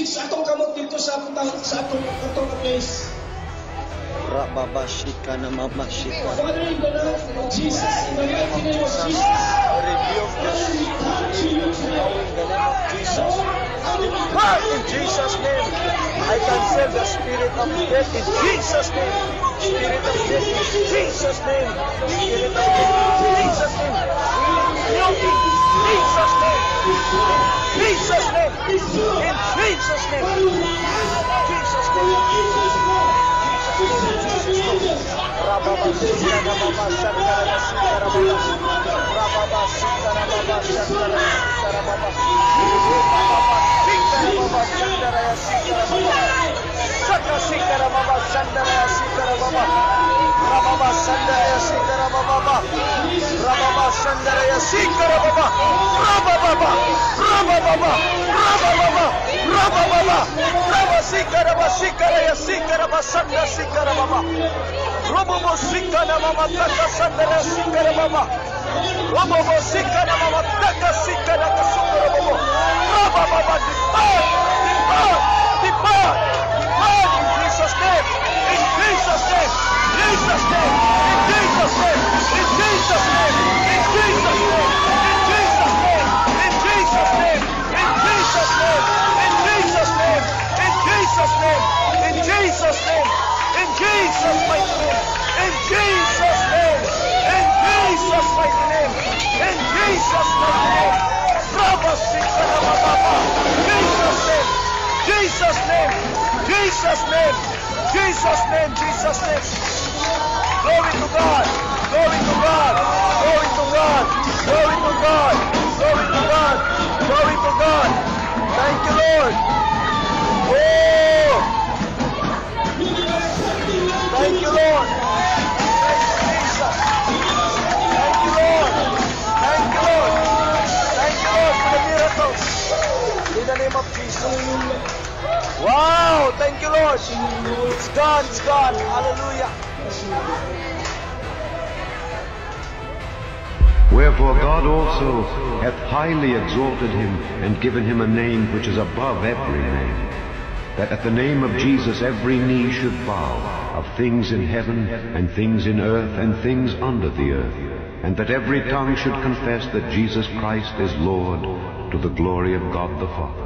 sa atong kamot dito sa atong place. Rababashika na mamashika. Father, in the name of Jesus, in the mighty name of Jesus, Rebuke this now in the name of Jesus. In Jesus' name, I cancel the spirit of death in Jesus' name. Spirit of death in Jesus' name. Spirit of death in Jesus' name. Rebuke in Jesus' name. In Jesus' name. In Jesus' name. Jesus' name. Rababashika na mamashaka na sikara baba. Rababashika na mamashaka na sikara baba. Rababashika na mamashaka na sikara baba. Saka sikara baba shandara ya sikara baba. Rababashandara ya sikara baba. Rababashandara ya sikara baba. Rabababa. Rabababa. Rabababa. Rabababa. Rabasikara basikara ya sikara basanda sikara baba. Robobo sikana mama taka sandara sikara baba. Robobo sikana mama taka sikara kasukara baba. Rabababa depart in Jesus' name. In Jesus' name. Jesus' name. In Jesus' name. In Jesus' name. In Jesus' name. In Jesus' name. In Jesus' name. In Jesus' name. In Jesus' name. In Jesus' name. In Jesus' name. In Jesus' mighty name. In Jesus' name. In Jesus' mighty name. In Jesus' mighty name. Jesus' name. Jesus' name. Jesus' name. Jesus' name. Jesus' name. Glory to God. Glory to God. Glory to God. Glory to God. Glory to God. Glory to God. Thank you, Lord. Oh. Thank you, Lord. Thank you, Jesus. Thank you, Lord. Thank you, Lord. Thank you, Lord, for the miracles. In the name of Jesus. Wow. Thank you, Lord. It's gone. It's gone. Hallelujah. Wherefore God also hath highly exalted him, and given him a name which is above every name, that at the name of Jesus every knee should bow, of things in heaven, and things in earth, and things under the earth, and that every tongue should confess that Jesus Christ is Lord, to the glory of God the Father.